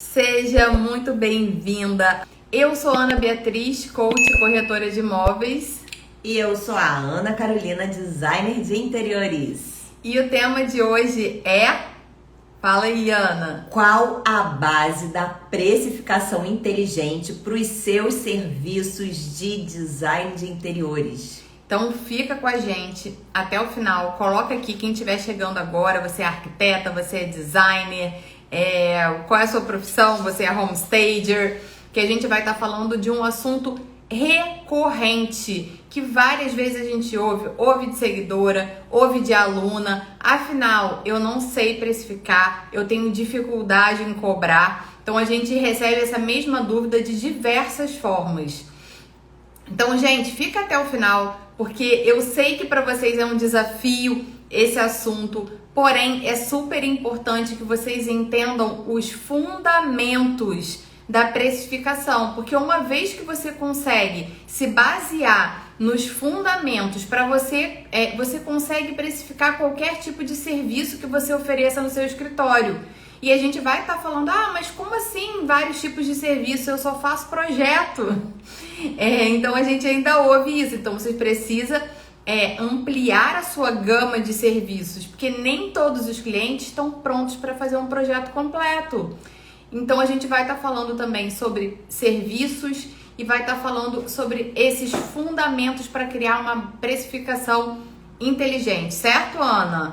Seja muito bem-vinda. Eu sou Ana Beatriz, coach e corretora de imóveis. E eu sou a Ana Carolina, designer de interiores. E o tema de hoje é... Fala aí, Ana. Qual a base da precificação inteligente para os seus serviços de design de interiores? Então fica com a gente até o final. Coloca aqui quem estiver chegando agora. Você é arquiteta, você é designer, qual é a sua profissão? Você é homestager? Que a gente vai estar falando de um assunto recorrente que várias vezes a gente ouve de seguidora, ouve de aluna. Afinal, eu não sei precificar, eu tenho dificuldade em cobrar. Então a gente recebe essa mesma dúvida de diversas formas. Então, gente, fica até o final, porque eu sei que para vocês é um desafio esse assunto, porém é super importante que vocês entendam os fundamentos da precificação, porque uma vez que você consegue se basear nos fundamentos para você consegue precificar qualquer tipo de serviço que você ofereça no seu escritório. E a gente vai estar falando, mas como assim vários tipos de serviço? Eu só faço projeto. Então a gente ainda ouve isso. Então você precisa ampliar a sua gama de serviços, porque nem todos os clientes estão prontos para fazer um projeto completo. Então a gente vai estar falando também sobre serviços e vai estar falando sobre esses fundamentos para criar uma precificação inteligente, certo, Ana?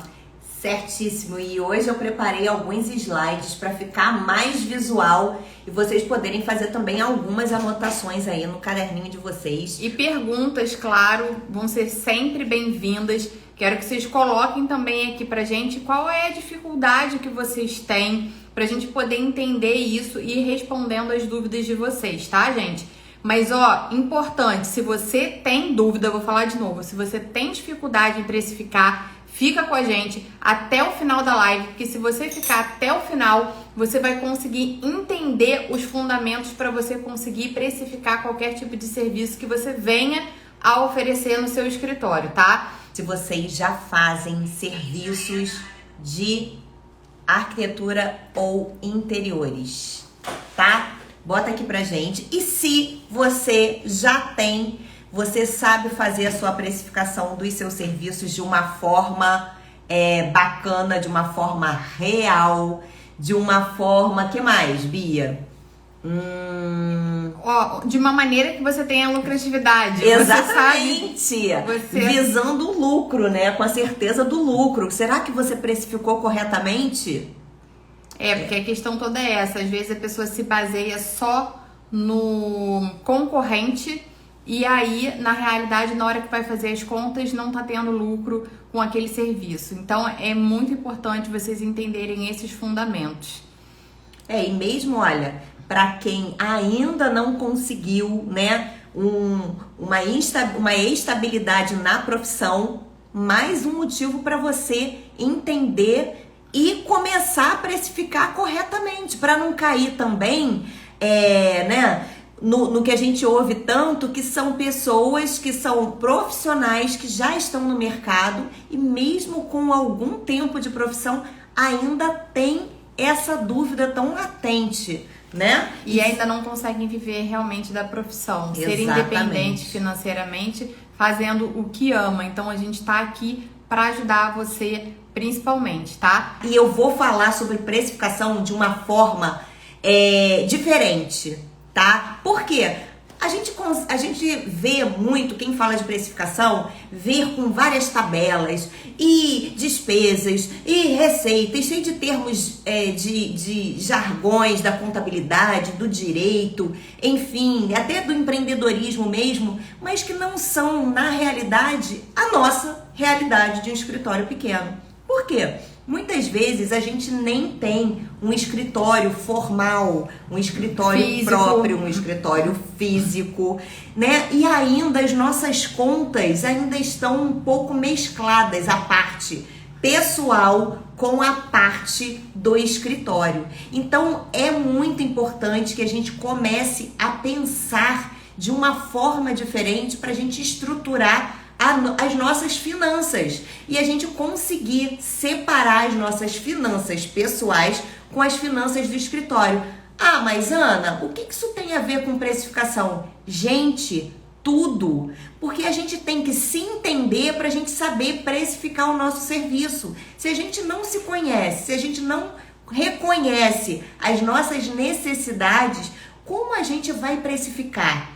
Certíssimo, e hoje eu preparei alguns slides para ficar mais visual e vocês poderem fazer também algumas anotações aí no caderninho de vocês. E perguntas, claro, vão ser sempre bem-vindas. Quero que vocês coloquem também aqui pra gente qual é a dificuldade que vocês têm, pra gente poder entender isso e ir respondendo as dúvidas de vocês, tá, gente? Mas, importante, se você tem dúvida, eu vou falar de novo, se você tem dificuldade em precificar, fica com a gente até o final da live, porque se você ficar até o final, você vai conseguir entender os fundamentos para você conseguir precificar qualquer tipo de serviço que você venha a oferecer no seu escritório, tá? Se vocês já fazem serviços de arquitetura ou interiores, tá? Bota aqui pra gente. E se você já tem, você sabe fazer a sua precificação dos seus serviços de uma forma bacana, de uma forma real, de uma forma... Que mais, Bia? De uma maneira que você tenha lucratividade. Exatamente. Você... Visando o lucro, né? Com a certeza do lucro. Será que você precificou corretamente? Porque a questão toda é essa. Às vezes a pessoa se baseia só no concorrente e aí, na realidade, na hora que vai fazer as contas, não tá tendo lucro com aquele serviço. Então, é muito importante vocês entenderem esses fundamentos. E mesmo, olha, para quem ainda não conseguiu, né, uma estabilidade na profissão, mais um motivo para você entender e começar a precificar corretamente, para não cair também, no que a gente ouve tanto, que são pessoas que são profissionais que já estão no mercado e mesmo com algum tempo de profissão ainda tem essa dúvida tão latente, né? E ainda não conseguem viver realmente da profissão, ser independente financeiramente, fazendo o que ama. Então a gente tá aqui para ajudar você principalmente, tá? E eu vou falar sobre precificação de uma forma diferente, tá? Por quê? A gente vê muito, quem fala de precificação, vê com várias tabelas e despesas e receitas, cheio de termos de jargões da contabilidade, do direito, enfim, até do empreendedorismo mesmo, mas que não são, na realidade, a nossa realidade de um escritório pequeno. Por quê? Muitas vezes a gente nem tem um escritório formal, um escritório físico próprio, um escritório físico, né? E ainda as nossas contas ainda estão um pouco mescladas, a parte pessoal com a parte do escritório. Então é muito importante que a gente comece a pensar de uma forma diferente para a gente estruturar as nossas finanças e a gente conseguir separar as nossas finanças pessoais com as finanças do escritório. Ah, mas Ana, o que isso tem a ver com precificação? Gente, tudo. Porque a gente tem que se entender para a gente saber precificar o nosso serviço. Se a gente não se conhece, se a gente não reconhece as nossas necessidades, como a gente vai precificar?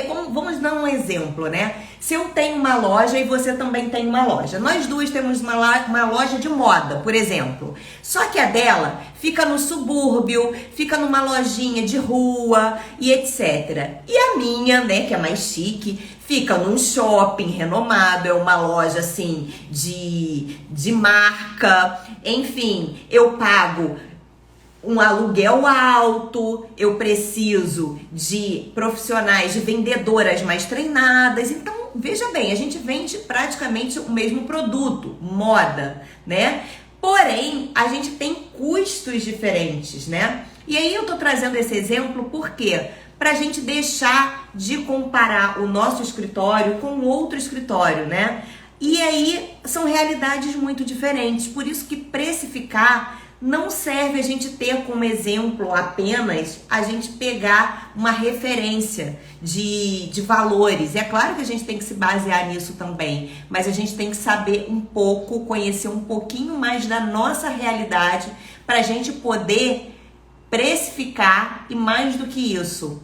Como, vamos dar um exemplo, né? Se eu tenho uma loja e você também tem uma loja, nós duas temos uma loja de moda, por exemplo. Só que a dela fica no subúrbio, fica numa lojinha de rua e etc. E a minha, né, que é mais chique, fica num shopping renomado, é uma loja assim de marca, enfim, eu pago um aluguel alto, eu preciso de profissionais, de vendedoras mais treinadas. Então, veja bem, a gente vende praticamente o mesmo produto, moda, né? Porém, a gente tem custos diferentes, né? E aí eu tô trazendo esse exemplo por quê? Pra gente deixar de comparar o nosso escritório com outro escritório, né? E aí são realidades muito diferentes, por isso que precificar não serve a gente ter como exemplo apenas a gente pegar uma referência de valores. É claro que a gente tem que se basear nisso também, mas a gente tem que saber um pouco, conhecer um pouquinho mais da nossa realidade para a gente poder precificar e, mais do que isso,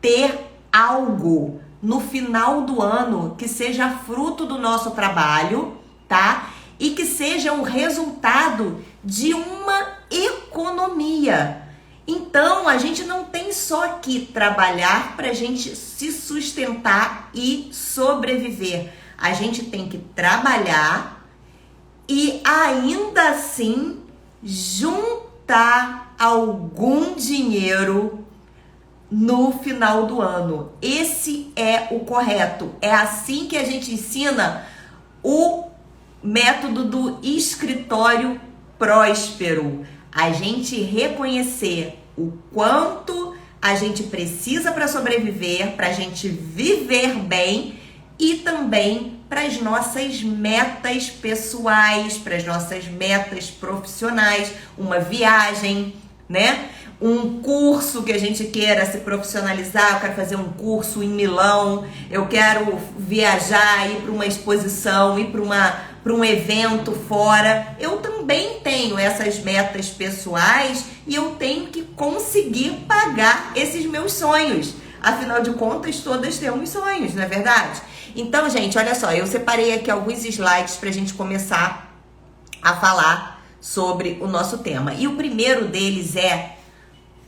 ter algo no final do ano que seja fruto do nosso trabalho, tá? E que seja o resultado de uma economia. Então, a gente não tem só que trabalhar para a gente se sustentar e sobreviver. A gente tem que trabalhar e ainda assim juntar algum dinheiro no final do ano. Esse é o correto. É assim que a gente ensina o método do escritório próspero. A gente reconhecer o quanto a gente precisa para sobreviver, para a gente viver bem e também para as nossas metas pessoais, para as nossas metas profissionais, uma viagem, né? Um curso que a gente queira se profissionalizar, eu quero fazer um curso em Milão, eu quero viajar, ir para uma exposição, ir para um evento fora. Eu também tenho essas metas pessoais e eu tenho que conseguir pagar esses meus sonhos. Afinal de contas, todas temos sonhos, não é verdade? Então, gente, olha só, eu separei aqui alguns slides para a gente começar a falar sobre o nosso tema. E o primeiro deles é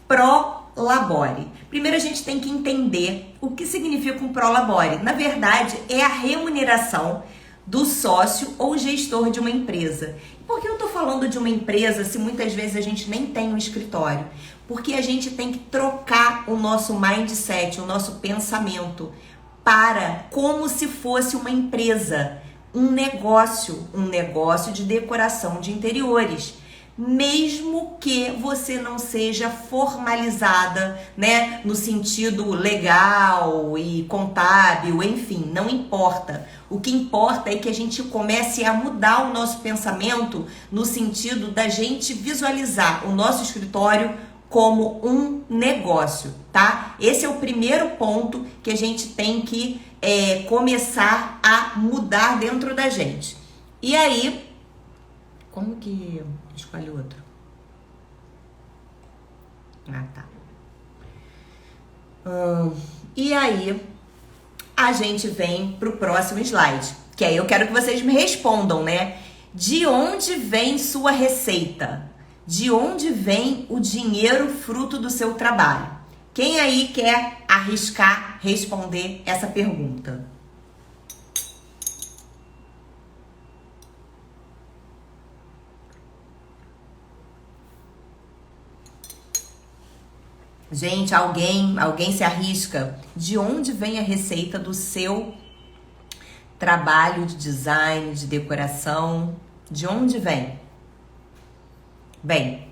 Prolabore. Primeiro a gente tem que entender o que significa um Prolabore. Na verdade, é a remuneração do sócio ou gestor de uma empresa. Por que eu estou falando de uma empresa se muitas vezes a gente nem tem um escritório? Porque a gente tem que trocar o nosso mindset, o nosso pensamento para como se fosse uma empresa, um negócio de decoração de interiores. Mesmo que você não seja formalizada, né, no sentido legal e contábil, enfim, não importa. O que importa é que a gente comece a mudar o nosso pensamento no sentido da gente visualizar o nosso escritório como um negócio, tá? Esse é o primeiro ponto que a gente tem que começar a mudar dentro da gente. E aí, como que escolhe outro? Ah, tá. E aí, a gente vem pro próximo slide, que aí eu quero que vocês me respondam, né? De onde vem sua receita? De onde vem o dinheiro fruto do seu trabalho? Quem aí quer arriscar responder essa pergunta? Gente, alguém se arrisca? De onde vem a receita do seu trabalho de design, de decoração? De onde vem? Bem,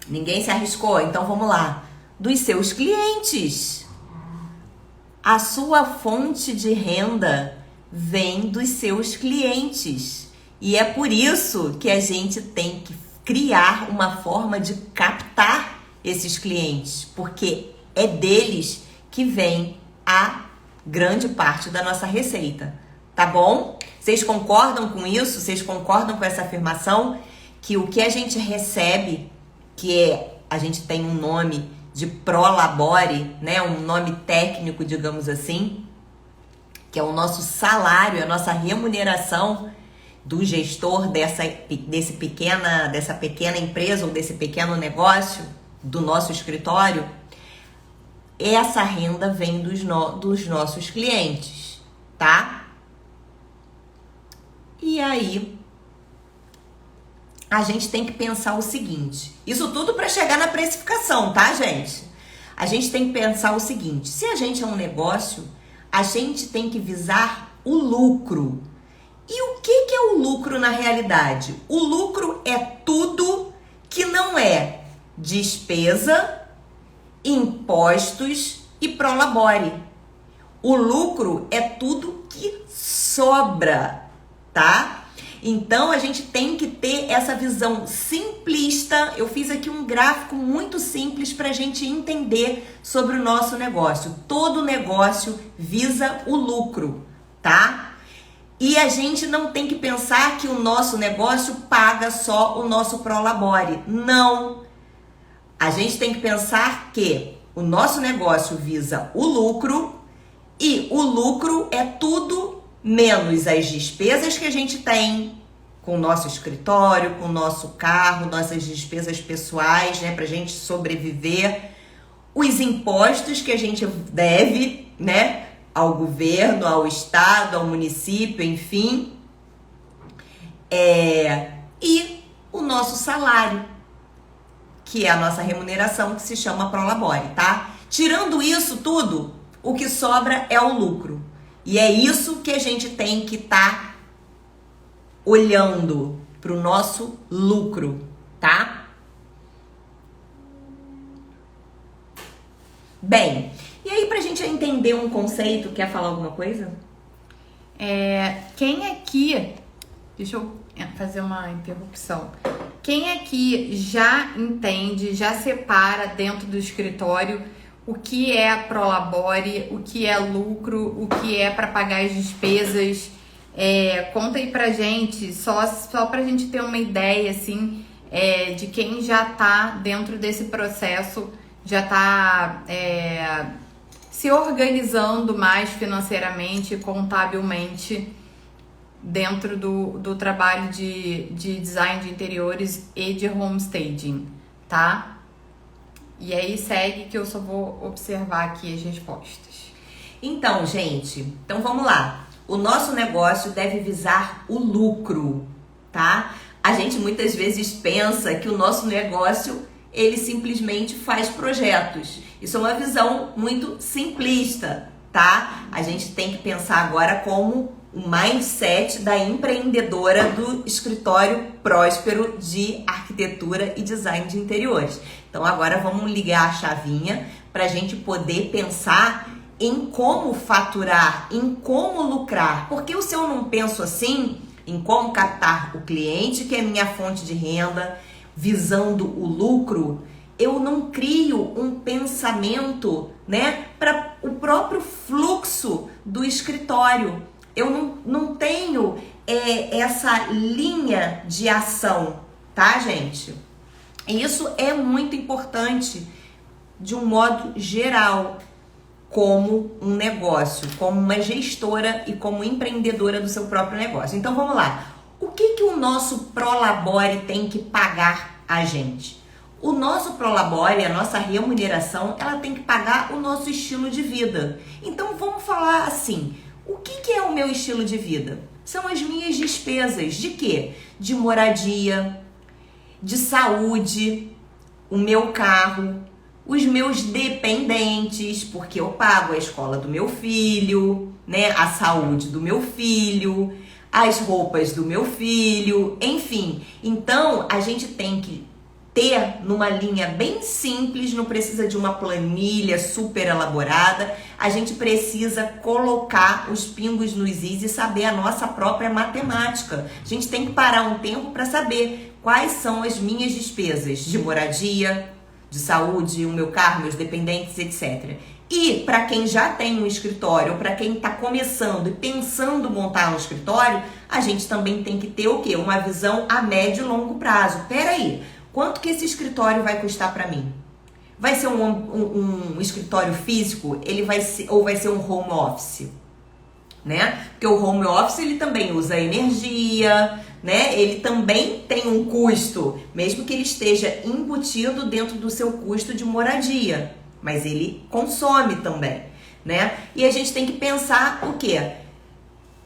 ninguém se arriscou, então vamos lá. Dos seus clientes. A sua fonte de renda vem dos seus clientes. E é por isso que a gente tem que criar uma forma de captar esses clientes, porque é deles que vem a grande parte da nossa receita, tá bom? Vocês concordam com isso? Vocês concordam com essa afirmação? Que o que a gente recebe, a gente tem um nome de prolabore, né? Um nome técnico, digamos assim, que é o nosso salário, a nossa remuneração do gestor dessa pequena empresa ou desse pequeno negócio, do nosso escritório, essa renda vem dos nossos clientes, tá? E aí, a gente tem que pensar o seguinte, isso tudo para chegar na precificação, tá, gente? A gente tem que pensar o seguinte, se a gente é um negócio, a gente tem que visar o lucro. E o que é o lucro na realidade? O lucro é tudo que não é despesa, impostos e prolabore. O lucro é tudo que sobra, tá? Então, a gente tem que ter essa visão simplista. Eu fiz aqui um gráfico muito simples para a gente entender sobre o nosso negócio. Todo negócio visa o lucro, tá? E a gente não tem que pensar que o nosso negócio paga só o nosso prolabore. Não. A gente tem que pensar que o nosso negócio visa o lucro e o lucro é tudo menos as despesas que a gente tem com o nosso escritório, com o nosso carro, nossas despesas pessoais, né, pra gente sobreviver, os impostos que a gente deve, né, ao governo, ao estado, ao município, enfim, e o nosso salário, que é a nossa remuneração, que se chama prolabore, tá? Tirando isso tudo, o que sobra é o lucro. E é isso que a gente tem que estar olhando para o nosso lucro, tá? Bem, e aí pra gente entender um conceito, quer falar alguma coisa? Quem aqui, deixa eu fazer uma interrupção. Quem aqui já entende, já separa dentro do escritório o que é prolabore, o que é lucro, o que é para pagar as despesas? Conta aí pra gente, só pra gente ter uma ideia, assim, de quem já tá dentro desse processo, já tá se organizando mais financeiramente e contabilmente dentro do trabalho de design de interiores e de homestaging, tá? E aí segue que eu só vou observar aqui as respostas. Então, gente, então vamos lá. O nosso negócio deve visar o lucro, tá? A gente muitas vezes pensa que o nosso negócio, ele simplesmente faz projetos. Isso é uma visão muito simplista, tá? A gente tem que pensar agora como o mindset da empreendedora do escritório próspero de arquitetura e design de interiores. Então agora vamos ligar a chavinha para a gente poder pensar em como faturar, em como lucrar. Porque se eu não penso assim, em como captar o cliente, que é minha fonte de renda, visando o lucro, eu não crio um pensamento, né, para o próprio fluxo do escritório. Eu não tenho essa linha de ação, tá, gente? Isso é muito importante de um modo geral, como um negócio, como uma gestora e como empreendedora do seu próprio negócio. Então vamos lá. O que o nosso prolabore tem que pagar a gente? O nosso prolabore, a nossa remuneração, ela tem que pagar o nosso estilo de vida. Então vamos falar assim, o que é o meu estilo de vida? São as minhas despesas. De quê? De moradia, de saúde, o meu carro, os meus dependentes, porque eu pago a escola do meu filho, né? A saúde do meu filho, as roupas do meu filho, enfim. Então, a gente tem que ter numa linha bem simples, não precisa de uma planilha super elaborada, a gente precisa colocar os pingos nos is e saber a nossa própria matemática. A gente tem que parar um tempo para saber quais são as minhas despesas de moradia, de saúde, o meu carro, meus dependentes, etc. E para quem já tem um escritório, para quem está começando e pensando em montar um escritório, a gente também tem que ter o quê? Uma visão a médio e longo prazo. Peraí, quanto que esse escritório vai custar para mim? Vai ser um escritório físico? Ele vai ser, ou vai ser um home office? Né? Porque o home office ele também usa energia, né? Ele também tem um custo, mesmo que ele esteja embutido dentro do seu custo de moradia, mas ele consome também, né? E a gente tem que pensar o quê?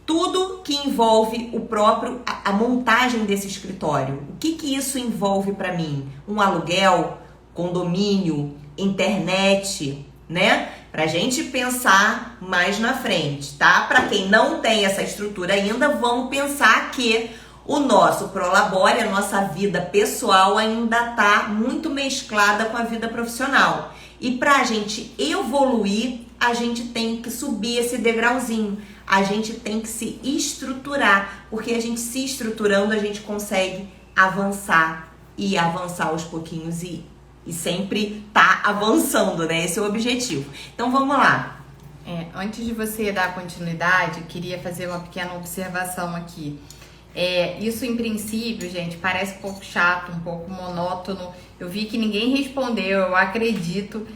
Tudo que envolve a montagem desse escritório. O que isso envolve para mim? Um aluguel, condomínio, internet, né? Pra gente pensar mais na frente, tá? Para quem não tem essa estrutura ainda, vamos pensar que o nosso Prolabore, a nossa vida pessoal ainda tá muito mesclada com a vida profissional. E pra gente evoluir, a gente tem que subir esse degrauzinho. A gente tem que se estruturar, porque a gente se estruturando, a gente consegue avançar e avançar aos pouquinhos e sempre tá avançando, né? Esse é o objetivo. Então vamos lá. Antes de você dar continuidade, queria fazer uma pequena observação aqui. Isso em princípio, gente, parece um pouco chato, um pouco monótono. Eu vi que ninguém respondeu, eu acredito,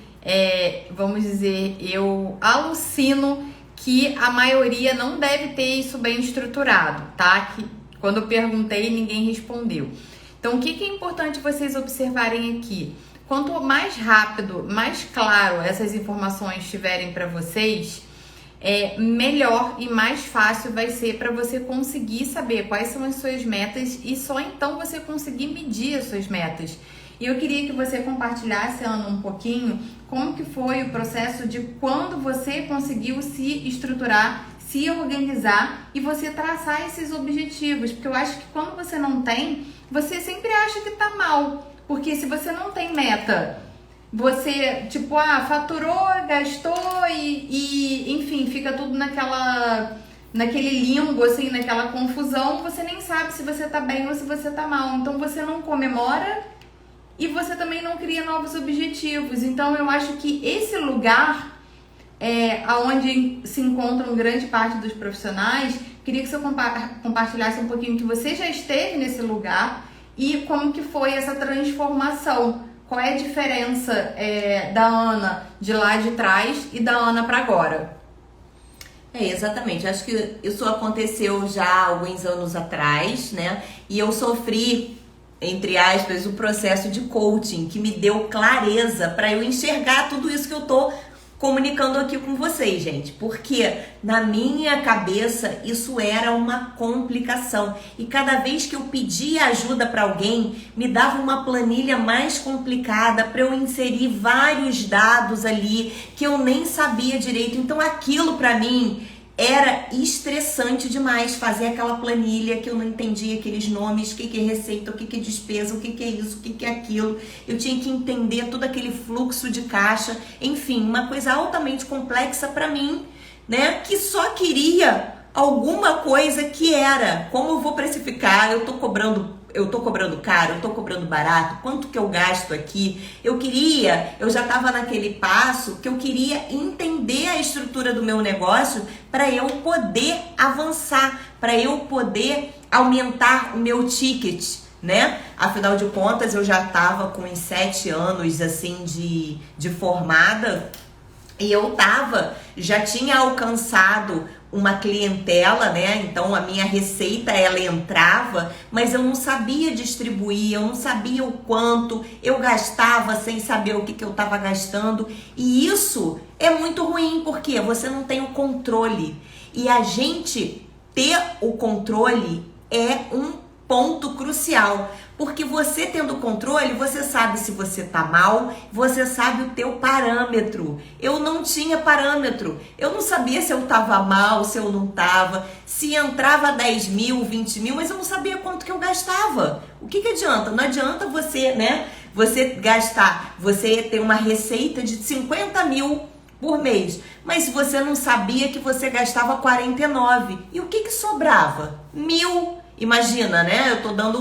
vamos dizer, eu alucino que a maioria não deve ter isso bem estruturado, tá? Que quando eu perguntei, ninguém respondeu. Então, o que é importante vocês observarem aqui? Quanto mais rápido, mais claro essas informações estiverem para vocês, melhor e mais fácil vai ser para você conseguir saber quais são as suas metas e só então você conseguir medir as suas metas. E eu queria que você compartilhasse, Ana, um pouquinho como que foi o processo de quando você conseguiu se estruturar, se organizar e você traçar esses objetivos. Porque eu acho que quando você não tem, você sempre acha que tá mal. Porque se você não tem meta, você, tipo, faturou, gastou e enfim, fica tudo naquele limbo, assim, naquela confusão, você nem sabe se você tá bem ou se você tá mal. Então você não comemora e você também não cria novos objetivos. Então eu acho que esse lugar onde se encontram grande parte dos profissionais, queria que você compartilhasse um pouquinho que você já esteve nesse lugar e como que foi essa transformação. Qual é a diferença da Ana de lá de trás e da Ana para agora? Exatamente. Acho que isso aconteceu já há alguns anos atrás, né? E eu sofri, entre aspas, o processo de coaching que me deu clareza para eu enxergar tudo isso que eu tô comunicando aqui com vocês, gente, porque na minha cabeça isso era uma complicação e cada vez que eu pedia ajuda para alguém, me dava uma planilha mais complicada para eu inserir vários dados ali que eu nem sabia direito. Então aquilo para mim era estressante demais, fazer aquela planilha que eu não entendia aqueles nomes, o que é receita, o que é despesa, o que é isso, o que é aquilo. Eu tinha que entender todo aquele fluxo de caixa, enfim, uma coisa altamente complexa para mim, né? Que só queria alguma coisa que era, como eu vou precificar, eu tô cobrando caro, eu tô cobrando barato, quanto que eu gasto aqui? Eu já estava naquele passo que eu queria entender a estrutura do meu negócio para eu poder avançar, para eu poder aumentar o meu ticket, né? Afinal de contas, eu já estava com uns 7 anos assim de formada e já tinha alcançado uma clientela, né? Então a minha receita ela entrava, mas eu não sabia distribuir, eu não sabia o quanto eu gastava sem saber o que eu estava gastando. E isso é muito ruim porque você não tem o controle. E a gente ter o controle é um ponto crucial, porque você tendo controle, você sabe se você tá mal, você sabe o teu parâmetro. Eu não tinha parâmetro, eu não sabia se eu tava mal, se eu não tava, se entrava 10 mil, 20 mil, mas eu não sabia quanto que eu gastava. O que adianta? Não adianta você, né, você gastar, você ter uma receita de 50 mil por mês, mas você não sabia que você gastava 49, e o que sobrava? 1.000. Imagina, né? Eu tô dando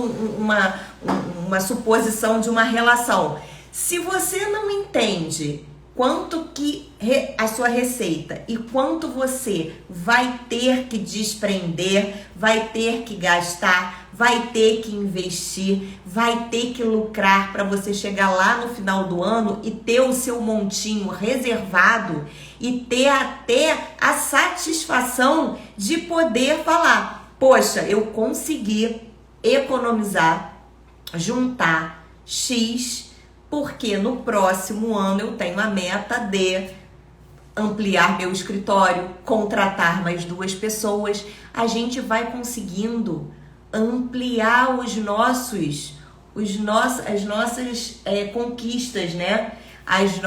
uma suposição de uma relação. Se você não entende quanto que a sua receita e quanto você vai ter que desprender, vai ter que gastar, vai ter que investir, vai ter que lucrar para você chegar lá no final do ano e ter o seu montinho reservado e ter até a satisfação de poder falar: poxa, eu consegui economizar, juntar X, porque no próximo ano eu tenho a meta de ampliar meu escritório, contratar mais 2 pessoas. A gente vai conseguindo ampliar as nossas conquistas, né? As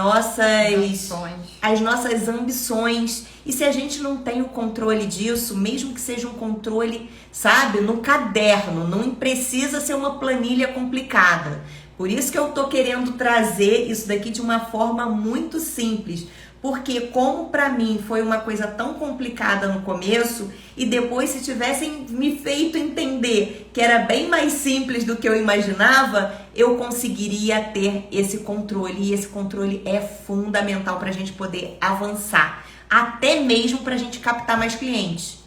nossas ambições. E se a gente não tem o controle disso, mesmo que seja um controle, sabe, no caderno, não precisa ser uma planilha complicada. Por isso que eu tô querendo trazer isso daqui de uma forma muito simples, porque como para mim foi uma coisa tão complicada no começo, e depois se tivessem me feito entender que era bem mais simples do que eu imaginava, eu conseguiria ter esse controle, e esse controle é fundamental para a gente poder avançar, até mesmo para a gente captar mais clientes,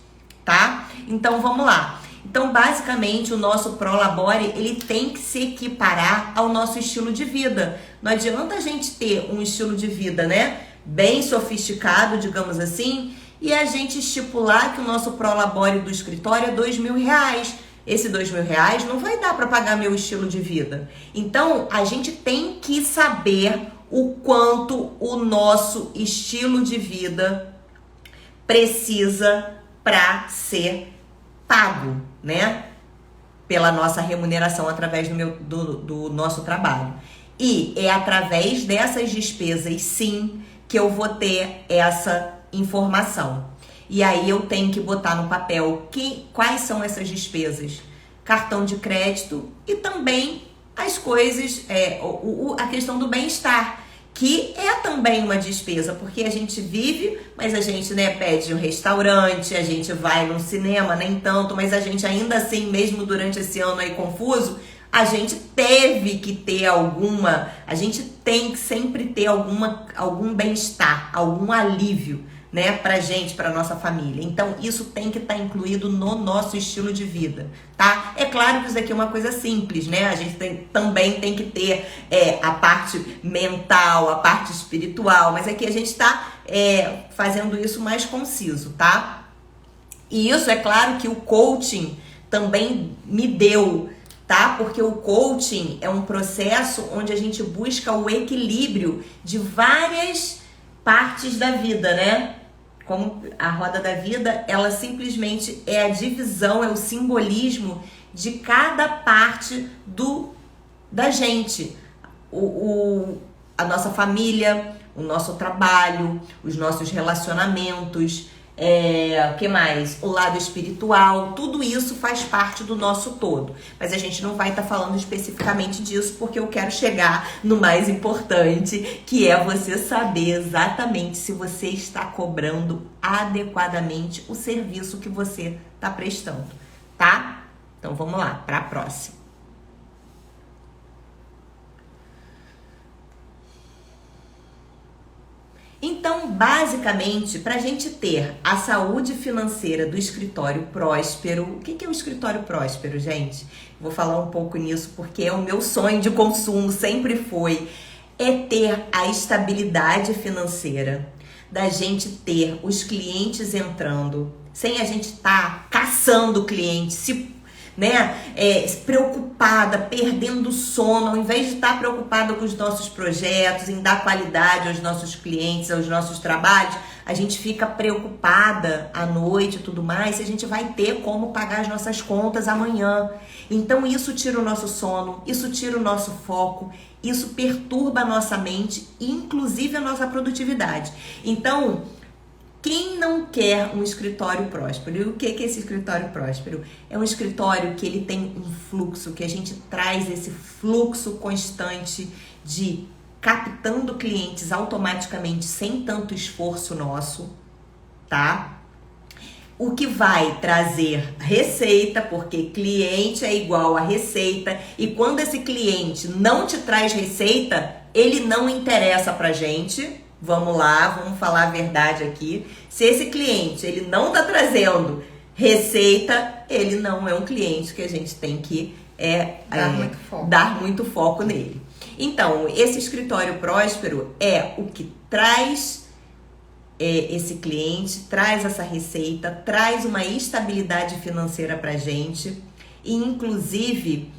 tá? Então vamos lá. Então, basicamente, o nosso Prolabore, ele tem que se equiparar ao nosso estilo de vida. Não adianta a gente ter um estilo de vida, né, bem sofisticado, digamos assim, e a gente estipular que o nosso Prolabore do escritório é R$2.000. Esse R$2.000 não vai dar para pagar meu estilo de vida. Então, a gente tem que saber o quanto o nosso estilo de vida precisa para ser pago, né, pela nossa remuneração através do nosso trabalho. E é através dessas despesas, sim, que eu vou ter essa informação. E aí eu tenho que botar no papel quais são essas despesas. Cartão de crédito e também as coisas, a questão do bem-estar, que é também uma despesa, porque a gente vive, mas a gente, né, pede um restaurante, a gente vai no cinema, nem tanto, mas a gente ainda assim, mesmo durante esse ano aí confuso, a gente teve que ter a gente tem que sempre ter algum bem-estar, algum alívio, né, pra gente, pra nossa família. Então, isso tem que estar incluído no nosso estilo de vida, tá? É claro que isso aqui é uma coisa simples, né? A gente também tem que ter a parte mental, a parte espiritual, mas aqui a gente tá fazendo isso mais conciso, tá? E isso é claro que o coaching também me deu, tá? Porque o coaching é um processo onde a gente busca o equilíbrio de várias partes da vida, né? Como a roda da vida, ela simplesmente é a divisão, é o simbolismo de cada parte da gente. A nossa família, o nosso trabalho, os nossos relacionamentos, o que mais? O lado espiritual, tudo isso faz parte do nosso todo. Mas a gente não vai estar falando especificamente disso, porque eu quero chegar no mais importante, que é você saber exatamente se você está cobrando adequadamente o serviço que você está prestando, tá? Então vamos lá, para a próxima. Então, basicamente, para a gente ter a saúde financeira do escritório próspero, o que é o escritório próspero, gente? Vou falar um pouco nisso porque é o meu sonho de consumo, sempre foi, é ter a estabilidade financeira, da gente ter os clientes entrando, sem a gente estar caçando clientes, preocupada, perdendo sono, ao invés de estar preocupada com os nossos projetos, em dar qualidade aos nossos clientes, aos nossos trabalhos, a gente fica preocupada à noite e tudo mais, se a gente vai ter como pagar as nossas contas amanhã. Então isso tira o nosso sono, isso tira o nosso foco, isso perturba a nossa mente, inclusive a nossa produtividade. Então, quem não quer um escritório próspero? E o que é esse escritório próspero? É um escritório que ele tem um fluxo, que a gente traz esse fluxo constante de captando clientes automaticamente, sem tanto esforço nosso, tá? o que vai trazer receita, porque cliente é igual a receita, e quando esse cliente não te traz receita, ele não interessa pra gente. Vamos lá, vamos falar a verdade aqui. Se esse cliente ele não tá trazendo receita, ele não é um cliente que a gente tem que dar muito foco nele. Então, esse escritório próspero é o que traz esse cliente, traz essa receita, traz uma estabilidade financeira pra gente e inclusive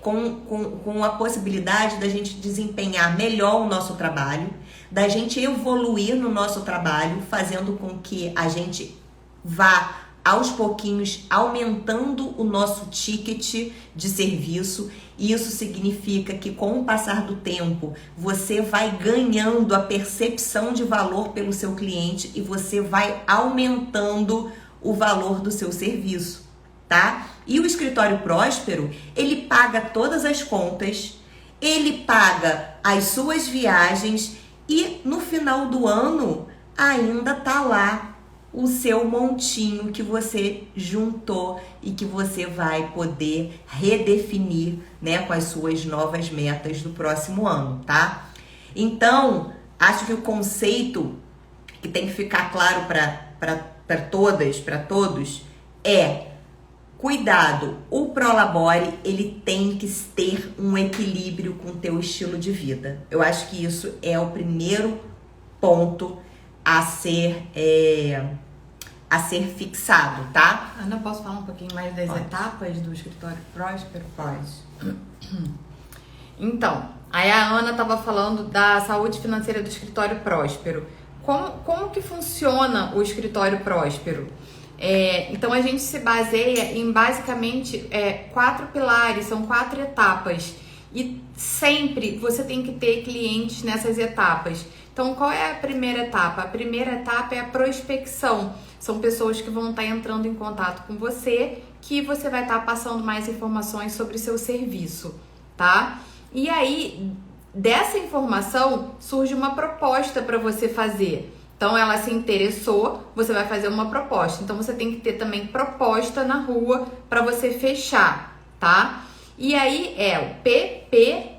com a possibilidade da gente desempenhar melhor o nosso trabalho, da gente evoluir no nosso trabalho, fazendo com que a gente vá aos pouquinhos aumentando o nosso ticket de serviço. E isso significa que com o passar do tempo, você vai ganhando a percepção de valor pelo seu cliente e você vai aumentando o valor do seu serviço, tá? E o escritório próspero, ele paga todas as contas, ele paga as suas viagens e no final do ano ainda tá lá o seu montinho que você juntou e que você vai poder redefinir, né, com as suas novas metas do próximo ano, tá? Então, acho que o conceito que tem que ficar claro para todas, para todos, é cuidado. O Prolabore, ele tem que ter um equilíbrio com o teu estilo de vida. Eu acho que isso é o primeiro ponto a ser fixado, tá? Ana, posso falar um pouquinho mais das etapas do escritório próspero? Pode. Então, aí a Ana estava falando da saúde financeira do escritório próspero. Como que funciona o escritório próspero? Então a gente se baseia em basicamente 4 pilares, são 4 etapas. E sempre você tem que ter clientes nessas etapas. Então, qual é a primeira etapa? A primeira etapa é a prospecção. São pessoas que vão estar entrando em contato com você, que você vai estar passando mais informações sobre o seu serviço, tá? E aí, dessa informação, surge uma proposta para você fazer. Então, ela se interessou, você vai fazer uma proposta. Então, você tem que ter também proposta na rua para você fechar, tá? E aí, é o PPEE.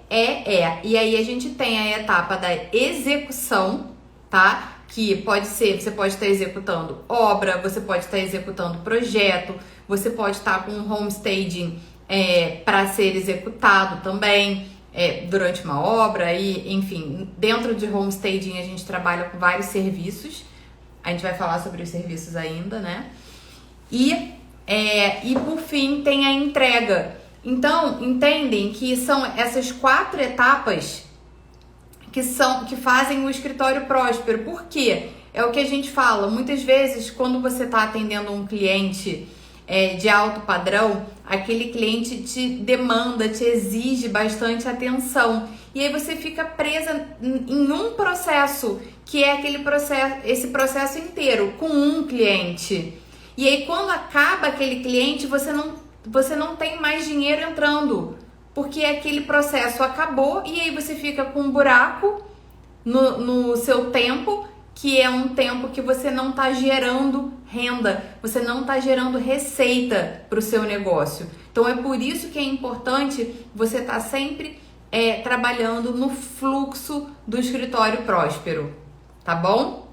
E aí, a gente tem a etapa da execução, tá? Que pode ser, você pode estar executando obra, você pode estar executando projeto, você pode estar com um homestaging para ser executado também durante uma obra. E, enfim, dentro de homestaging a gente trabalha com vários serviços. A gente vai falar sobre os serviços ainda, né? E por fim tem a entrega. Então, entendem que são essas 4 etapas que fazem o escritório próspero. Por quê? É o que a gente fala. Muitas vezes, quando você está atendendo um cliente de alto padrão, aquele cliente te demanda, te exige bastante atenção. E aí você fica presa em um processo, que é esse processo inteiro, com um cliente. E aí, quando acaba aquele cliente, você não tem mais dinheiro entrando, porque aquele processo acabou e aí você fica com um buraco no seu tempo, que é um tempo que você não está gerando renda, você não está gerando receita para o seu negócio. Então, é por isso que é importante você estar sempre trabalhando no fluxo do escritório próspero, tá bom?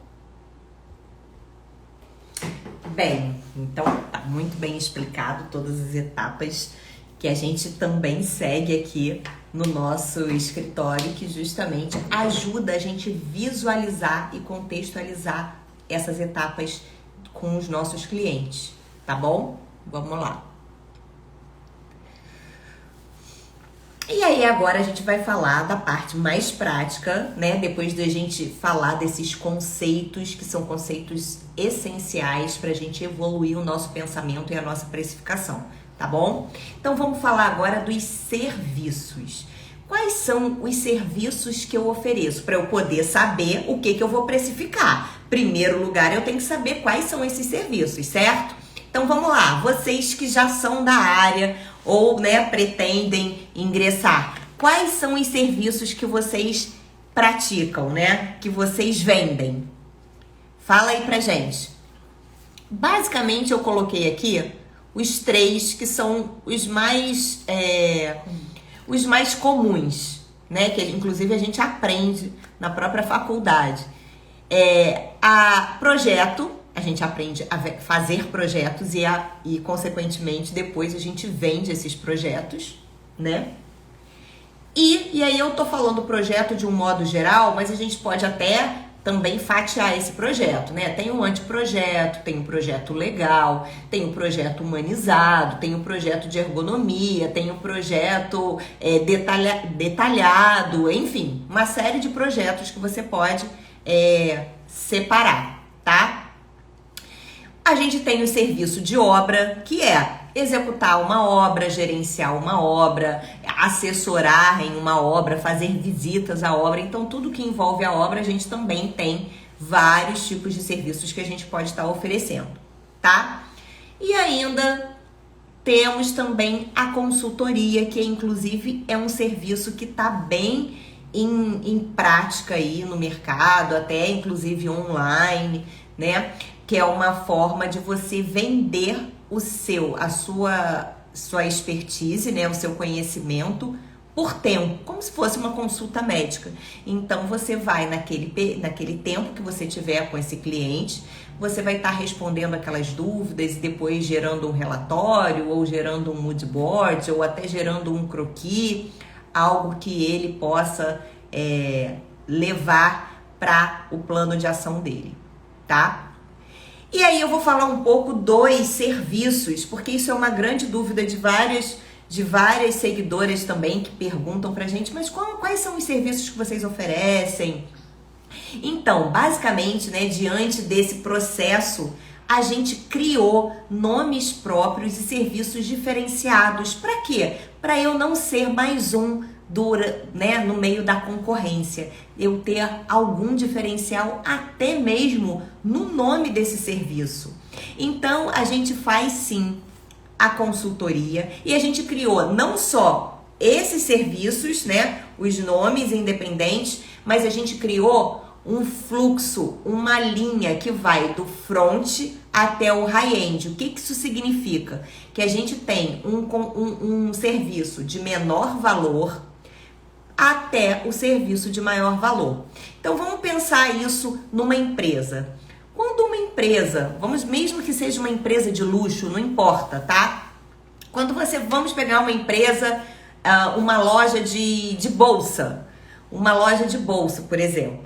Bem, então tá muito bem explicado todas as etapas que a gente também segue aqui no nosso escritório, que justamente ajuda a gente visualizar e contextualizar essas etapas com os nossos clientes, tá bom? Vamos lá. E aí agora a gente vai falar da parte mais prática, né? Depois da gente falar desses conceitos, que são conceitos essenciais para a gente evoluir o nosso pensamento e a nossa precificação, tá bom? Então vamos falar agora dos serviços. Quais são os serviços que eu ofereço para eu poder saber o que eu vou precificar? Primeiro lugar, eu tenho que saber quais são esses serviços, certo? Então vamos lá, vocês que já são da área ou, né, pretendem ingressar, quais são os serviços que vocês praticam, né? Que vocês vendem? Fala aí pra gente. Basicamente, eu coloquei aqui os 3 que são os mais comuns, né? Que inclusive a gente aprende na própria faculdade. Projeto, a gente aprende a fazer projetos e consequentemente, depois a gente vende esses projetos, né? E aí eu tô falando projeto de um modo geral, mas a gente pode até também fatiar esse projeto, né? Tem um anteprojeto, tem um projeto legal, tem um projeto humanizado, tem um projeto de ergonomia, tem um projeto detalhado, enfim, uma série de projetos que você pode separar, tá? A gente tem o serviço de obra, que é executar uma obra, gerenciar uma obra, assessorar em uma obra, fazer visitas à obra. Então, tudo que envolve a obra, a gente também tem vários tipos de serviços que a gente pode estar oferecendo, tá? E ainda temos também a consultoria, que inclusive é um serviço que está bem em prática aí no mercado, até inclusive online, né? Que é uma forma de você vender a sua expertise, né? O seu conhecimento por tempo, como se fosse uma consulta médica. Então, você vai naquele tempo que você tiver com esse cliente, você vai estar respondendo aquelas dúvidas e depois gerando um relatório, ou gerando um mood board, ou até gerando um croquis, algo que ele possa levar para o plano de ação dele, tá? E aí eu vou falar um pouco dos serviços, porque isso é uma grande dúvida de várias seguidoras também que perguntam pra gente, mas quais são os serviços que vocês oferecem? Então, basicamente, né, diante desse processo, a gente criou nomes próprios e serviços diferenciados. Para quê? Para eu não ser mais um no meio da concorrência, eu ter algum diferencial até mesmo no nome desse serviço. Então, a gente faz sim a consultoria e a gente criou não só esses serviços, né, os nomes independentes, mas a gente criou um fluxo, uma linha que vai do front até o high-end. O que isso significa? Que a gente tem um serviço de menor valor até o serviço de maior valor. Então, vamos pensar isso numa empresa. Quando uma empresa, mesmo que seja uma empresa de luxo, não importa, tá? Vamos pegar uma empresa, uma loja de bolsa, por exemplo.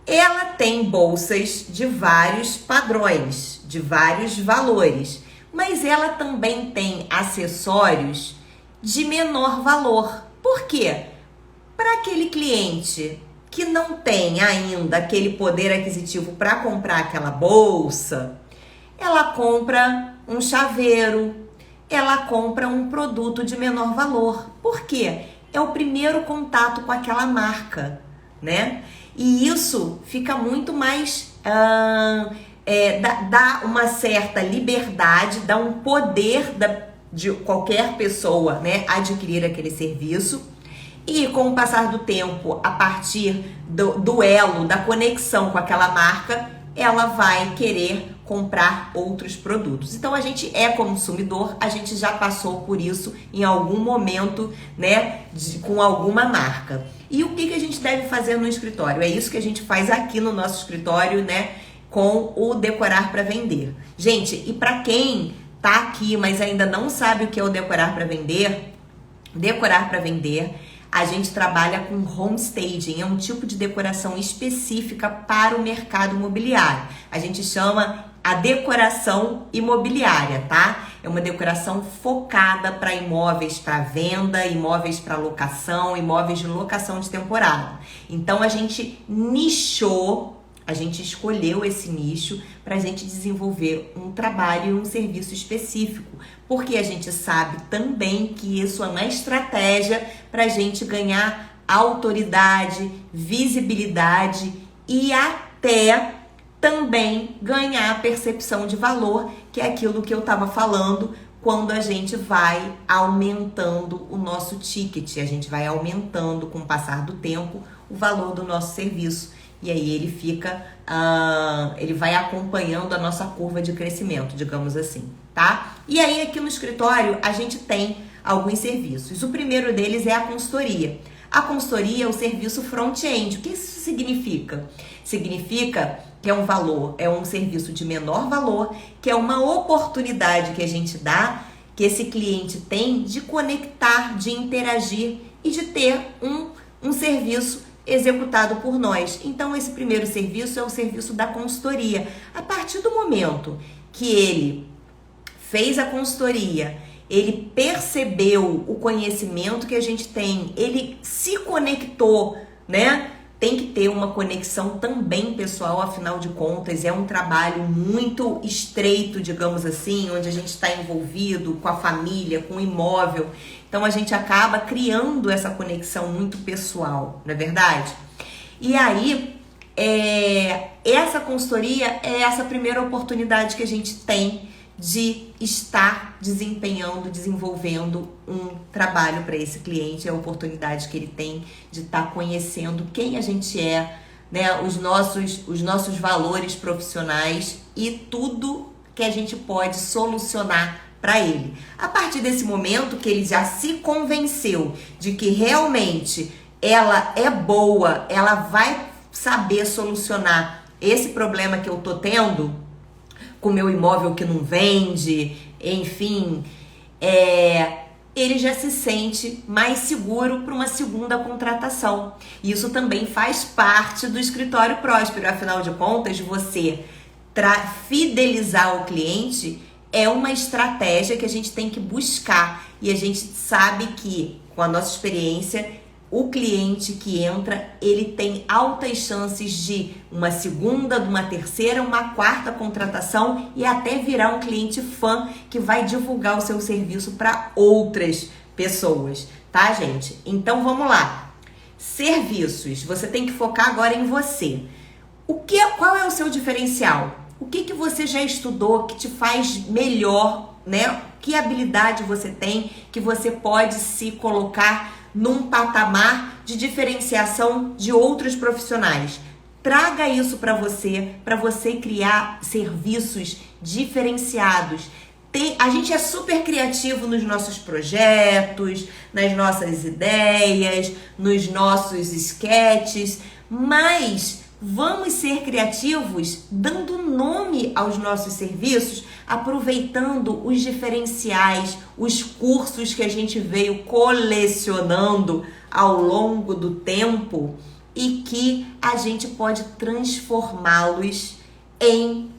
Ela tem bolsas de vários padrões, de vários valores, mas ela também tem acessórios de menor valor. Por quê? Para aquele cliente que não tem ainda aquele poder aquisitivo para comprar aquela bolsa, ela compra um chaveiro, ela compra um produto de menor valor. Por quê? É o primeiro contato com aquela marca, né? E isso fica muito mais... dá uma certa liberdade, dá um poder de qualquer pessoa, né, adquirir aquele serviço. E com o passar do tempo, a partir do elo, da conexão com aquela marca, ela vai querer comprar outros produtos. Então, a gente é consumidor, a gente já passou por isso em algum momento, né, com alguma marca. E o que a gente deve fazer no escritório? É isso que a gente faz aqui no nosso escritório, né, com o Decorar para Vender. Gente, e para quem tá aqui, mas ainda não sabe o que é o Decorar para Vender, a gente trabalha com home staging, é um tipo de decoração específica para o mercado imobiliário. A gente chama a decoração imobiliária, tá? É uma decoração focada para imóveis para venda, imóveis para locação, imóveis de locação de temporada. Então a gente nichou, a gente escolheu esse nicho para a gente desenvolver um trabalho e um serviço específico, porque a gente sabe também que isso é uma estratégia para a gente ganhar autoridade, visibilidade e até também ganhar percepção de valor, que é aquilo que eu estava falando quando a gente vai aumentando o nosso ticket, a gente vai aumentando com o passar do tempo o valor do nosso serviço. e aí ele fica, ele vai acompanhando a nossa curva de crescimento, digamos assim, tá? E aí aqui no escritório a gente tem alguns serviços. O primeiro deles é a consultoria. A consultoria é o serviço front-end. O que isso significa? Significa que é um serviço de menor valor, que é uma oportunidade que a gente dá, que esse cliente tem de conectar, de interagir e de ter um serviço executado por nós. Então, esse primeiro serviço é o serviço da consultoria. A partir do momento que ele fez a consultoria, ele percebeu o conhecimento que a gente tem, ele se conectou, né? Tem que ter uma conexão também pessoal, afinal de contas, é um trabalho muito estreito, digamos assim, onde a gente está envolvido com a família, com o imóvel. Então, a gente acaba criando essa conexão muito pessoal, não é verdade? E aí, essa consultoria é essa primeira oportunidade que a gente tem de estar desenvolvendo um trabalho para esse cliente, é a oportunidade que ele tem de estar conhecendo quem a gente é, né, os nossos valores profissionais e tudo que a gente pode solucionar para ele. A partir desse momento que ele já se convenceu de que realmente ela é boa, ela vai saber solucionar esse problema que eu tô tendo com o meu imóvel que não vende, enfim, ele já se sente mais seguro para uma segunda contratação. Isso também faz parte do escritório próspero, afinal de contas, você fidelizar o cliente é uma estratégia que a gente tem que buscar, e a gente sabe que, com a nossa experiência, o cliente que entra, ele tem altas chances de uma segunda, de uma terceira, uma quarta contratação e até virar um cliente fã que vai divulgar o seu serviço para outras pessoas, tá, gente? Então vamos lá. Serviços, você tem que focar agora em você. Qual é o seu diferencial? O que você já estudou que te faz melhor, né? Que habilidade você tem que você pode se colocar num patamar de diferenciação de outros profissionais? Traga isso para você criar serviços diferenciados. A gente é super criativo nos nossos projetos, nas nossas ideias, nos nossos sketches, mas vamos ser criativos dando nome aos nossos serviços, aproveitando os diferenciais, os cursos que a gente veio colecionando ao longo do tempo e que a gente pode transformá-los em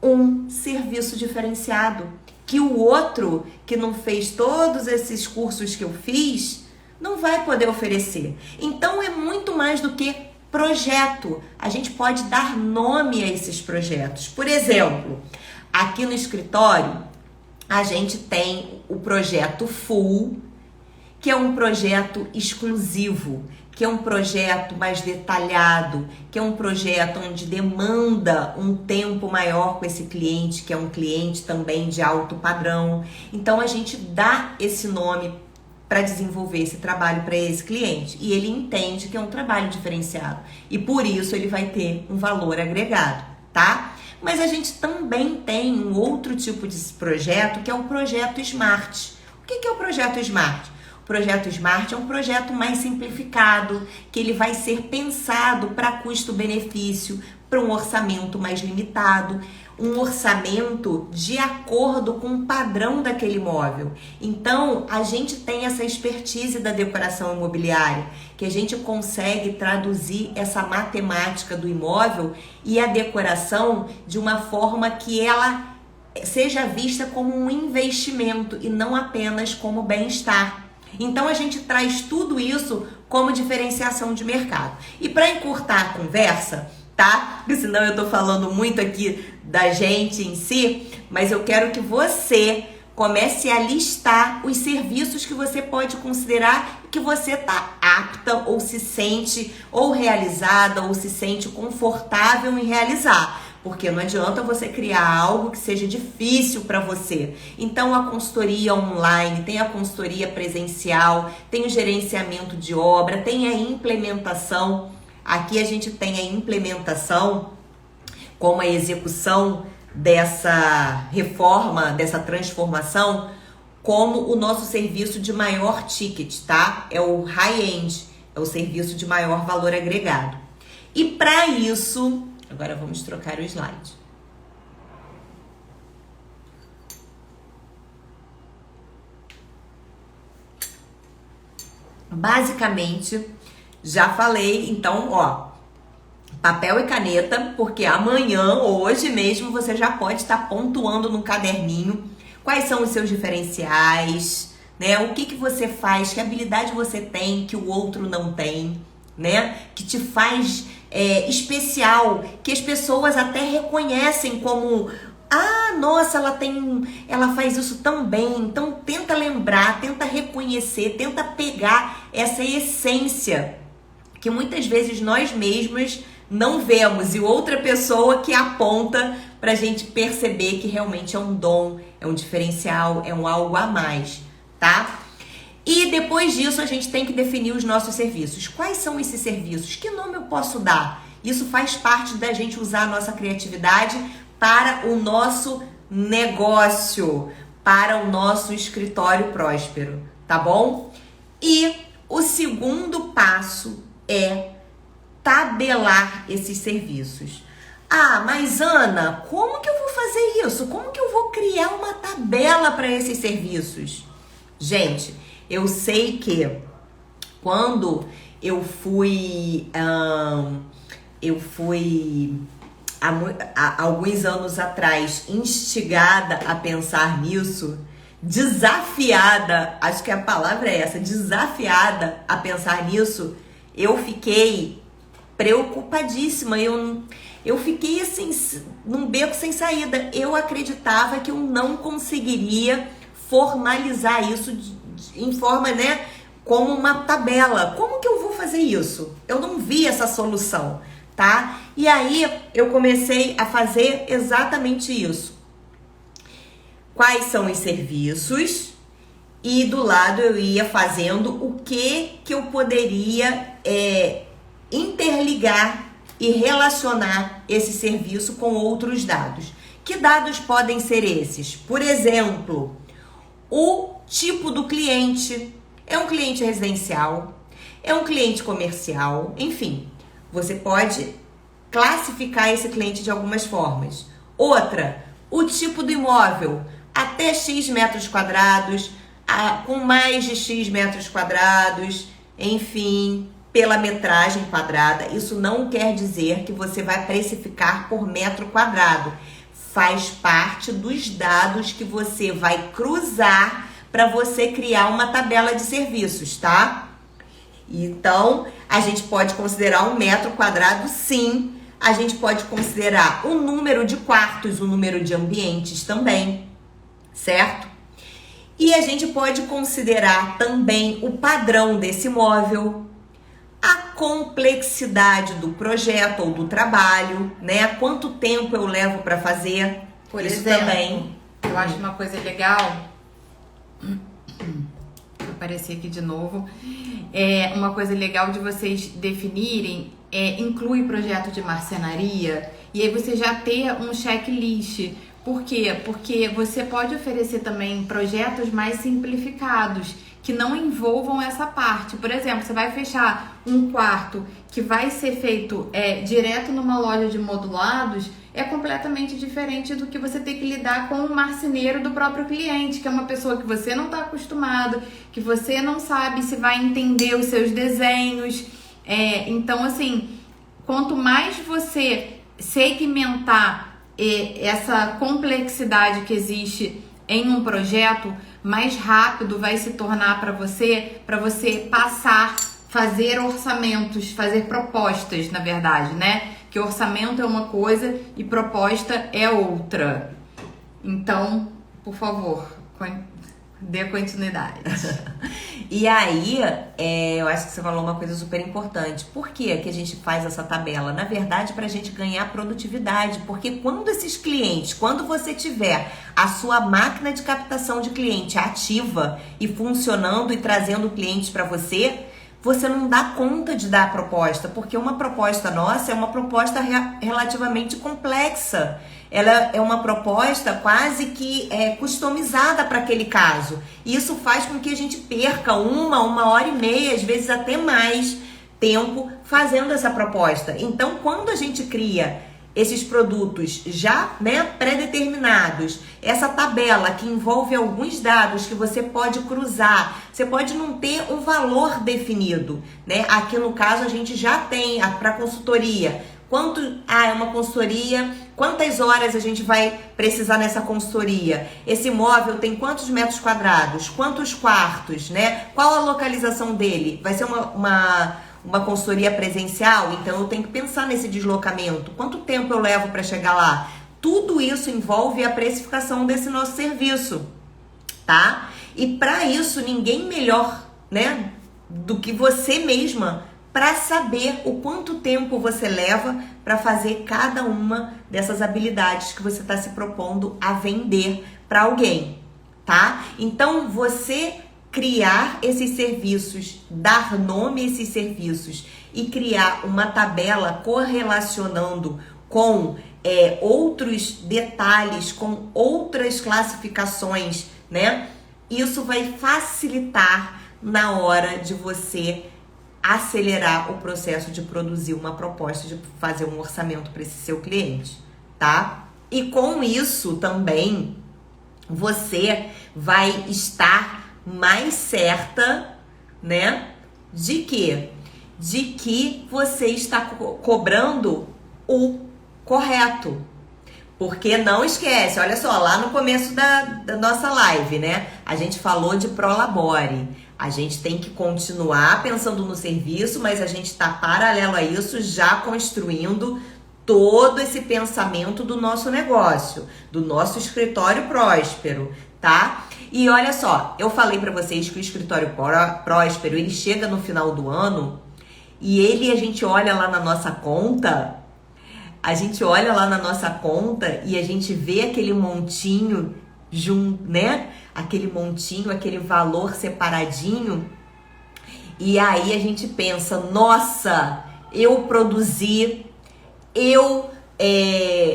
um serviço diferenciado, que o outro que não fez todos esses cursos que eu fiz não vai poder oferecer. Então é muito mais do que projeto. A gente pode dar nome a esses projetos. Por exemplo, aqui no escritório, a gente tem o projeto Full, que é um projeto exclusivo, que é um projeto mais detalhado, que é um projeto onde demanda um tempo maior com esse cliente, que é um cliente também de alto padrão. Então, a gente dá esse nome para desenvolver esse trabalho para esse cliente. E ele entende que é um trabalho diferenciado. E por isso ele vai ter um valor agregado, tá? Mas a gente também tem um outro tipo de projeto, que é o projeto Smart. O que é o projeto Smart? O projeto Smart é um projeto mais simplificado, que ele vai ser pensado para custo-benefício, para um orçamento mais limitado, um orçamento de acordo com o padrão daquele imóvel. Então, a gente tem essa expertise da decoração imobiliária, que a gente consegue traduzir essa matemática do imóvel e a decoração de uma forma que ela seja vista como um investimento e não apenas como bem-estar. Então, a gente traz tudo isso como diferenciação de mercado. E para encurtar a conversa, tá? Porque senão eu tô falando muito aqui da gente em si, mas eu quero que você comece a listar os serviços que você pode considerar que você tá apta ou se sente ou realizada ou se sente confortável em realizar. Porque não adianta você criar algo que seja difícil para você. Então, a consultoria online, tem a consultoria presencial, tem o gerenciamento de obra, tem a implementação. Aqui a gente tem a implementação, como a execução dessa reforma, dessa transformação, como o nosso serviço de maior ticket, tá? É o high-end, é o serviço de maior valor agregado. E para isso, agora vamos trocar o slide. Basicamente, já falei, então, ó, papel e caneta, porque amanhã, hoje mesmo, você já pode estar pontuando no caderninho quais são os seus diferenciais, né? O que você faz, que habilidade você tem que o outro não tem, né? Que te faz especial, que as pessoas até reconhecem como... Ah, nossa, ela faz isso tão bem. Então tenta lembrar, tenta reconhecer, tenta pegar essa essência que muitas vezes nós mesmos não vemos e outra pessoa que aponta pra gente perceber que realmente é um dom, é um diferencial, é um algo a mais, tá? E depois disso a gente tem que definir os nossos serviços. Quais são esses serviços? Que nome eu posso dar? Isso faz parte da gente usar a nossa criatividade para o nosso negócio, para o nosso escritório próspero, tá bom? E o segundo passo é tabelar esses serviços. Ah, mas Ana, como que eu vou fazer isso? Como que eu vou criar uma tabela para esses serviços? Gente, eu sei que quando eu fui há alguns anos atrás instigada a pensar nisso, desafiada, acho que a palavra é essa, desafiada a pensar nisso, eu fiquei preocupadíssima, eu fiquei assim, num beco sem saída. Eu acreditava que eu não conseguiria formalizar isso em forma, né, como uma tabela. Como que eu vou fazer isso? Eu não vi essa solução, tá? E aí eu comecei a fazer exatamente isso. Quais são os serviços? E do lado eu ia fazendo o que eu poderia interligar e relacionar esse serviço com outros dados. Que dados podem ser esses? Por exemplo, o tipo do cliente. É um cliente residencial? É um cliente comercial? Enfim, você pode classificar esse cliente de algumas formas. Outra, o tipo do imóvel. Até X metros quadrados, com mais de X metros quadrados, enfim, pela metragem quadrada. Isso não quer dizer que você vai precificar por metro quadrado. Faz parte dos dados que você vai cruzar para você criar uma tabela de serviços, tá? Então, a gente pode considerar um metro quadrado, sim. A gente pode considerar o número de quartos, o número de ambientes também, certo? E a gente pode considerar também o padrão desse imóvel, a complexidade do projeto ou do trabalho, né? Quanto tempo eu levo para fazer. Por isso exemplo, também. Eu acho uma coisa legal. Vou aparecer aqui de novo. Uma coisa legal de vocês definirem inclui projeto de marcenaria e aí você já ter um checklist. Por quê? Porque você pode oferecer também projetos mais simplificados que não envolvam essa parte. Por exemplo, você vai fechar um quarto que vai ser feito direto numa loja de modulados, é completamente diferente do que você ter que lidar com o marceneiro do próprio cliente, que é uma pessoa que você não está acostumado, que você não sabe se vai entender os seus desenhos. Então, assim, quanto mais você segmentar essa complexidade que existe em um projeto, mais rápido vai se tornar para você passar, fazer orçamentos, fazer propostas, na verdade, né? Que orçamento é uma coisa e proposta é outra. Então, por favor, dê continuidade. E aí, eu acho que você falou uma coisa super importante. Por que a gente faz essa tabela? Na verdade, para a gente ganhar produtividade. Porque quando você tiver a sua máquina de captação de cliente ativa e funcionando e trazendo clientes para você, você não dá conta de dar a proposta, porque uma proposta nossa é uma proposta relativamente complexa. Ela é uma proposta quase que customizada para aquele caso. E isso faz com que a gente perca uma hora e meia, às vezes até mais tempo fazendo essa proposta. Então, quando a gente cria esses produtos já, né, pré-determinados, essa tabela que envolve alguns dados que você pode cruzar, você pode não ter um valor definido, né? Aqui no caso a gente já tem para consultoria. É uma consultoria, quantas horas a gente vai precisar nessa consultoria? Esse imóvel tem quantos metros quadrados? Quantos quartos, né? Qual a localização dele? Vai ser uma consultoria presencial? Então eu tenho que pensar nesse deslocamento. Quanto tempo eu levo para chegar lá? Tudo isso envolve a precificação desse nosso serviço, tá? E para isso ninguém melhor, né, do que você mesma para saber o quanto tempo você leva para fazer cada uma dessas habilidades que você está se propondo a vender para alguém, tá? Então você criar esses serviços, dar nome a esses serviços e criar uma tabela correlacionando com outros detalhes, com outras classificações, né? Isso vai facilitar na hora de você acelerar o processo de produzir uma proposta, de fazer um orçamento para esse seu cliente, tá? E com isso também você vai estar mais certa, né? De quê? De que você está cobrando o correto. Porque não esquece, olha só, lá no começo da nossa live, né? A gente falou de Prolabore. A gente tem que continuar pensando no serviço, mas a gente está paralelo a isso, já construindo todo esse pensamento do nosso negócio, do nosso escritório próspero, tá? E olha só, eu falei para vocês que o escritório próspero, ele chega no final do ano e a gente olha lá na nossa conta, e a gente vê aquele montinho né? Aquele montinho, aquele valor separadinho. E aí a gente pensa, nossa, eu produzi, eu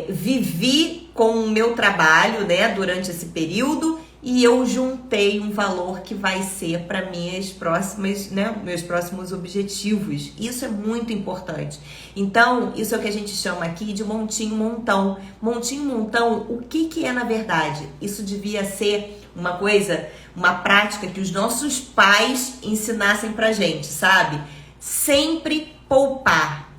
vivi com o meu trabalho, né, durante esse período, e eu juntei um valor que vai ser para minhas próximas, né, meus próximos objetivos. Isso é muito importante. Então, isso é o que a gente chama aqui de montinho-montão. Montinho-montão, o que é na verdade? Isso devia ser uma prática que os nossos pais ensinassem pra gente, sabe? Sempre poupar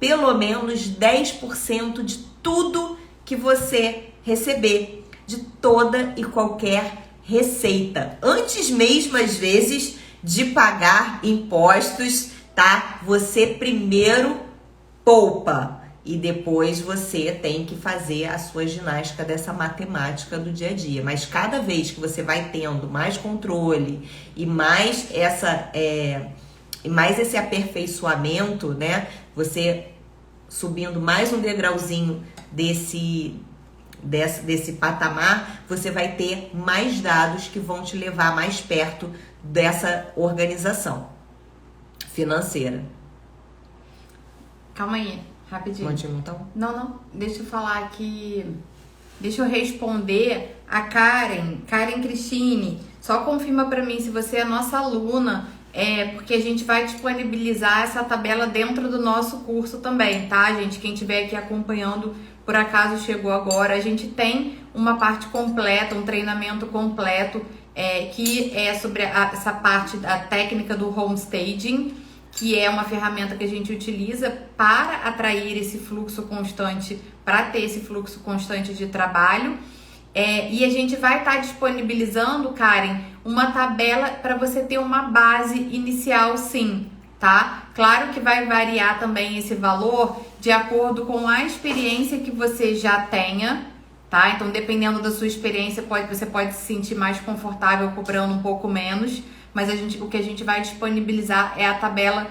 pelo menos 10% de tudo que você receber, de toda e qualquer receita. Antes mesmo, às vezes, de pagar impostos, tá? Você primeiro poupa e depois você tem que fazer a sua ginástica dessa matemática do dia a dia. Mas cada vez que você vai tendo mais controle e mais esse aperfeiçoamento, né? Você subindo mais um degrauzinho desse patamar, você vai ter mais dados que vão te levar mais perto dessa organização financeira. Calma aí, rapidinho. Montinho-montão? Não. Deixa eu falar aqui. Deixa eu responder a Karen Cristine. Só confirma pra mim se você é nossa aluna, porque a gente vai disponibilizar essa tabela dentro do nosso curso também, tá, gente? Quem estiver aqui acompanhando, por acaso chegou agora, a gente tem uma parte completa, um treinamento completo, que é sobre essa parte da técnica do homestaging, que é uma ferramenta que a gente utiliza para atrair esse fluxo constante, para ter esse fluxo constante de trabalho. E a gente vai estar disponibilizando, Karen, uma tabela para você ter uma base inicial, sim, tá? Claro que vai variar também esse valor de acordo com a experiência que você já tenha, tá? Então, dependendo da sua experiência, você pode se sentir mais confortável cobrando um pouco menos, mas o que a gente vai disponibilizar é a tabela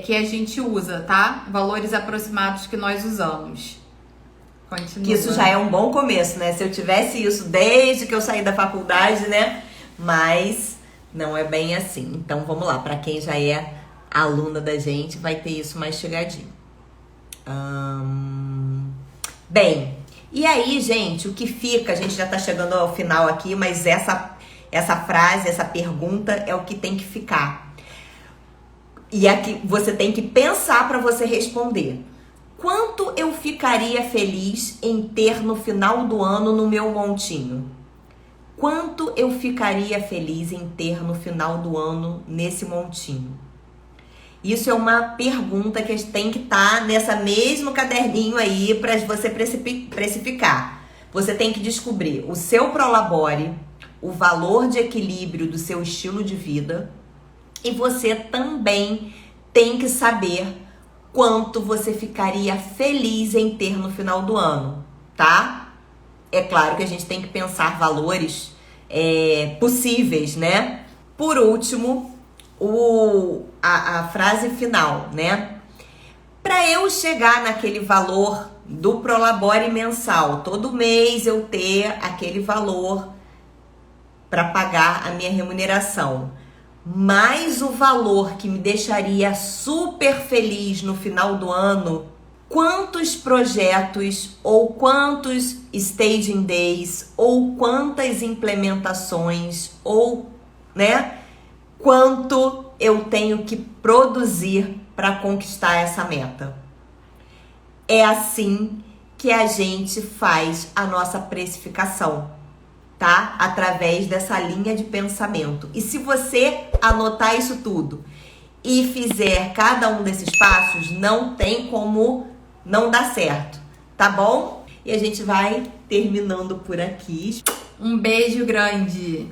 que a gente usa, tá? Valores aproximados que nós usamos. Continua. Que isso já é um bom começo, né? Se eu tivesse isso desde que eu saí da faculdade, né? Mas Não é bem assim. Então vamos lá, para quem já é aluna da gente, vai ter isso mais chegadinho. Bem, e aí, gente, o que fica, a gente já tá chegando ao final aqui, mas essa frase, essa pergunta é o que tem que ficar. E aqui você tem que pensar para você responder. Quanto eu ficaria feliz em ter no final do ano no meu montinho? Quanto eu ficaria feliz em ter no final do ano nesse montinho? Isso é uma pergunta que tem que estar nessa mesmo caderninho aí para você precificar. Você tem que descobrir o seu Prolabore, o valor de equilíbrio do seu estilo de vida, e você também tem que saber quanto você ficaria feliz em ter no final do ano, tá? É claro que a gente tem que pensar valores possíveis, né? Por último, a frase final, né? Para eu chegar naquele valor do Prolabore mensal, todo mês eu ter aquele valor para pagar a minha remuneração, mais o valor que me deixaria super feliz no final do ano, quantos projetos ou quantos staging days ou quantas implementações ou, né, quanto eu tenho que produzir para conquistar essa meta. É assim que a gente faz a nossa precificação, tá? Através dessa linha de pensamento. E se você anotar isso tudo e fizer cada um desses passos, não tem como não dar certo, tá bom? E a gente vai terminando por aqui. Um beijo grande!